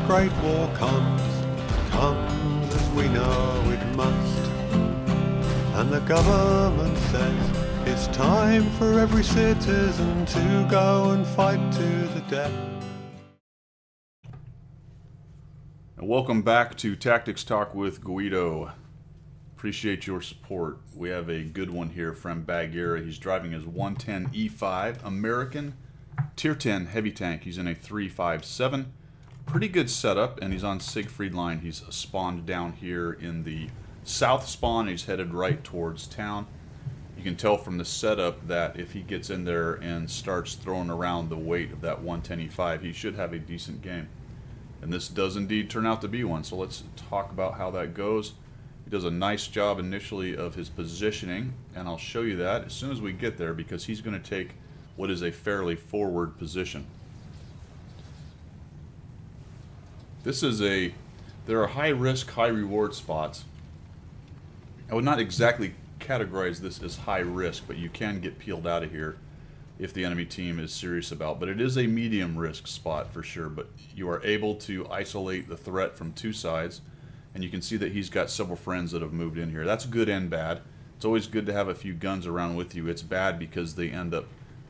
great war comes as we know it must. And the government says it's time for every citizen to go and fight to the death. And welcome back to Tactics Talk with Guido. Appreciate your support. We have a good one here from Bagheera. He's driving his 110E5 American Tier 10 heavy tank. He's in a 357. Pretty good setup, and he's on Siegfried line. He's spawned down here in the south spawn. He's headed right towards town. You can tell from the setup that if he gets in there and starts throwing around the weight of that 110E5, he should have a decent game. And this does indeed turn out to be one. So let's talk about how that goes. He does a nice job initially of his positioning, and I'll show you that as soon as we get there, because he's going to take what is a fairly forward position. There are high risk, high reward spots. I would not exactly categorize this as high risk, but you can get peeled out of here if the enemy team is serious about. But it is a medium risk spot for sure, but you are able to isolate the threat from two sides. And you can see that he's got several friends that have moved in here. That's good and bad. It's always good to have a few guns around with you. It's bad because they end up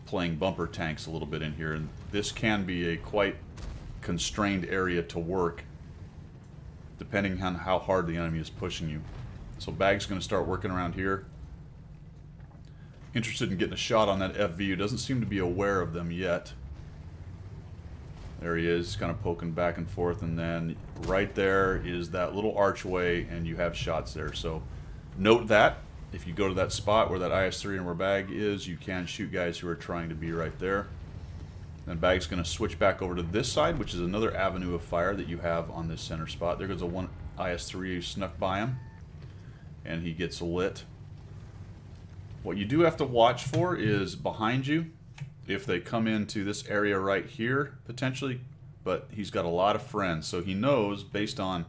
playing bumper tanks a little bit in here. And this can be a quite constrained area to work, depending on how hard the enemy is pushing you. So Bag's going to start working around here. Interested in getting a shot on that FVU. Doesn't seem to be aware of them yet. There he is, kind of poking back and forth, and then right there is that little archway, and you have shots there. So note that if you go to that spot where that IS-3 and where Bag is, you can shoot guys who are trying to be right there. Then Bag's going to switch back over to this side, which is another avenue of fire that you have on this center spot. There goes a one IS-3 who snuck by him, and he gets lit. What you do have to watch for is behind you, if they come into this area right here, potentially, but he's got a lot of friends, so he knows, based on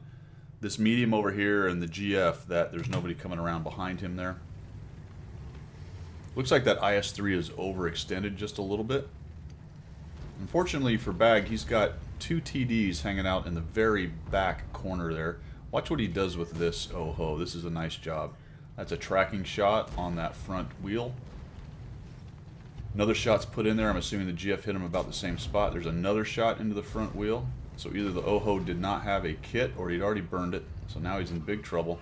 this medium over here and the GF, that there's nobody coming around behind him there. Looks like that IS-3 is overextended just a little bit. Unfortunately for Bag, he's got two TDs hanging out in the very back corner there. Watch what he does with this. Oh ho, this is a nice job. That's a tracking shot on that front wheel. Another shot's put in there. I'm assuming the GF hit him about the same spot. There's another shot into the front wheel. So either the OHO did not have a kit or he'd already burned it. So now he's in big trouble.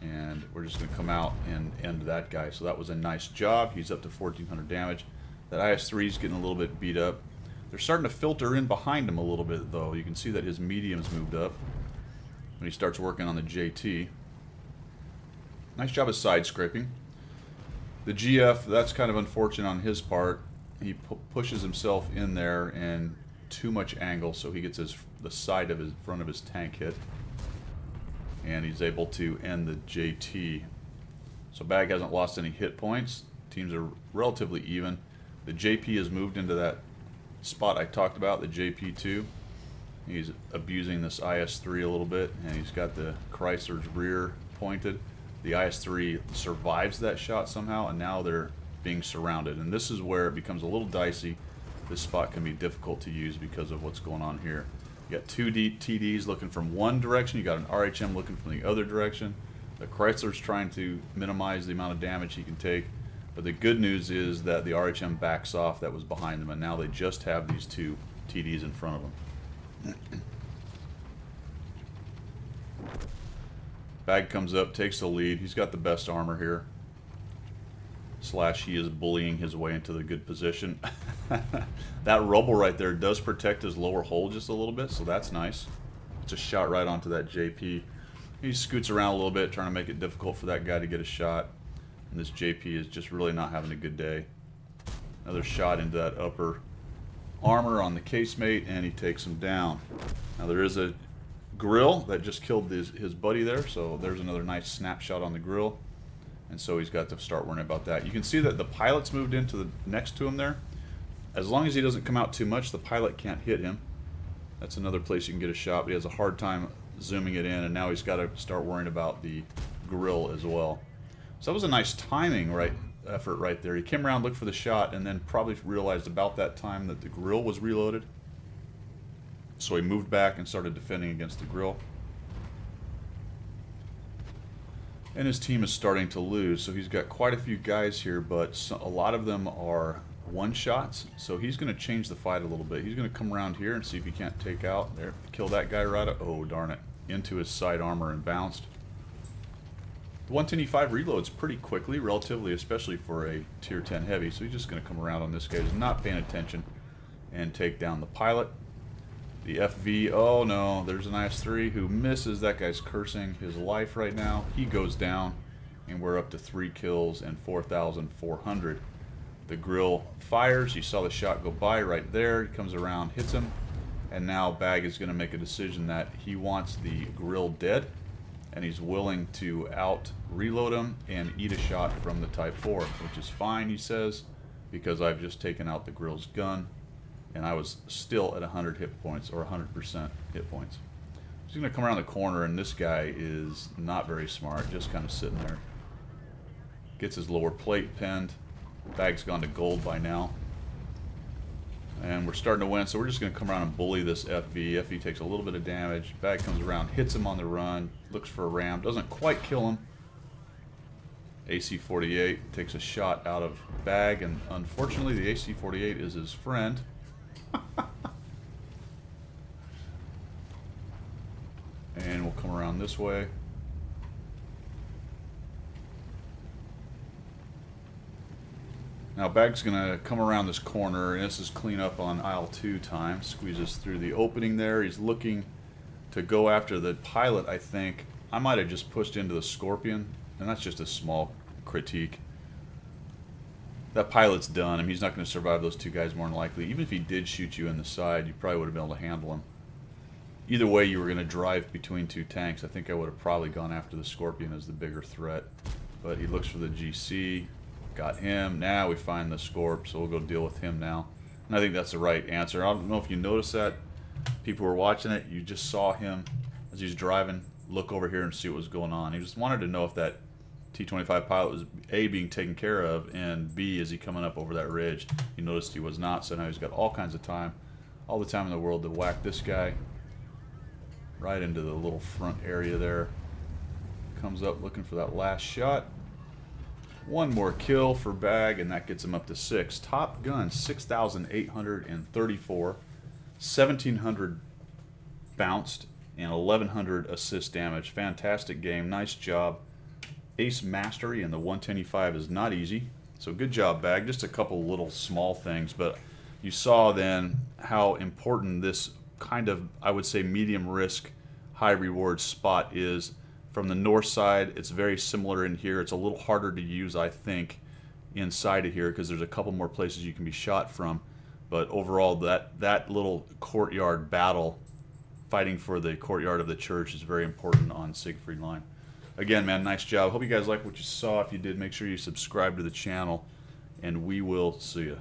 And we're just going to come out and end that guy. So that was a nice job. He's up to 1,400 damage. That IS-3 is getting a little bit beat up. They're starting to filter in behind him a little bit, though. You can see that his medium's moved up when he starts working on the JT. Nice job of side scraping. The GF, that's kind of unfortunate on his part. He pushes himself in there and too much angle, so he gets the side of his front of his tank hit, and he's able to end the JT. So Bag hasn't lost any hit points. Teams are relatively even. The JP has moved into that spot I talked about, the JP2. He's abusing this IS-3 a little bit, and he's got the Chrysler's rear pointed. The IS-3 survives that shot somehow, and now they're being surrounded. And this is where it becomes a little dicey. This spot can be difficult to use because of what's going on here. You got two TDs looking from one direction. You got an RHM looking from the other direction. The Chrysler's trying to minimize the amount of damage he can take. But the good news is that the RHM backs off that was behind them, and now they just have these two TDs in front of them. Bag comes up, takes the lead. He's got the best armor here. Slash, he is bullying his way into the good position. That rubble right there does protect his lower hull just a little bit, so that's nice. It's a shot right onto that JP. He scoots around a little bit, trying to make it difficult for that guy to get a shot. And this JP is just really not having a good day. Another shot into that upper armor on the casemate, and he takes him down. Now there is a grill that just killed his buddy there, so there's another nice snapshot on the grill. And so he's got to start worrying about that. You can see that the pilot's moved into the next to him there. As long as he doesn't come out too much, the pilot can't hit him. That's another place you can get a shot, but he has a hard time zooming it in, and now he's got to start worrying about the grill as well. So that was a nice timing effort right there. He came around, looked for the shot, and then probably realized about that time that the grill was reloaded. So he moved back and started defending against the grill. And his team is starting to lose. So he's got quite a few guys here, but a lot of them are one-shots. So he's going to change the fight a little bit. He's going to come around here and see if he can't take out there. Kill that guy right up. Oh, darn it. Into his side armor and bounced. The 110E5 reloads pretty quickly, relatively, especially for a tier 10 heavy. So he's just going to come around on this guy who's not paying attention and take down the pilot. The FV, oh no, there's an IS-3 who misses. That guy's cursing his life right now. He goes down, and we're up to 3 kills and 4,400. The grill fires. You saw the shot go by right there. He comes around, hits him, and now Bag is going to make a decision that he wants the grill dead, and he's willing to out-reload him and eat a shot from the Type 4, which is fine, he says, because I've just taken out the grill's gun, and I was still at 100 hit points, or 100% hit points. He's going to come around the corner, and this guy is not very smart, just kind of sitting there. Gets his lower plate pinned. Bag's gone to gold by now. And we're starting to win, so we're just going to come around and bully this FV. FV takes a little bit of damage. Bag comes around, hits him on the run, looks for a ram, doesn't quite kill him. AC-48 takes a shot out of Bag, and unfortunately the AC-48 is his friend. And we'll come around this way. Now Bag's going to come around this corner, and this is clean up on aisle 2 time. Squeezes through the opening there. He's looking to go after the pilot, I think. I might have just pushed into the Scorpion, and that's just a small critique. That pilot's done. I mean, he's not going to survive those 2 guys more than likely. Even if he did shoot you in the side, you probably would have been able to handle him. Either way, you were going to drive between 2 tanks. I think I would have probably gone after the Scorpion as the bigger threat. But he looks for the GC. Got him. Now we find the Scorp, so we'll go deal with him now. And I think that's the right answer. I don't know if you noticed that. People were watching it. You just saw him as he's driving look over here and see what was going on. He just wanted to know if that T-25 pilot was A, being taken care of, and B, is he coming up over that ridge. He noticed he was not, so now he's got all kinds of time, all the time in the world to whack this guy right into the little front area there. Comes up looking for that last shot. One more kill for Bag, and that gets him up to 6. Top gun, 6,834, 1,700 bounced, and 1,100 assist damage. Fantastic game. Nice job. Ace mastery in the 110E5 is not easy. So good job, Bag. Just a couple little small things, but you saw then how important this kind of, I would say, medium risk, high reward spot is. From the north side, it's very similar in here. It's a little harder to use, I think, inside of here because there's a couple more places you can be shot from. But overall, that little courtyard battle, fighting for the courtyard of the church, is very important on Siegfried Line. Again, man, nice job. Hope you guys liked what you saw. If you did, make sure you subscribe to the channel, and we will see you.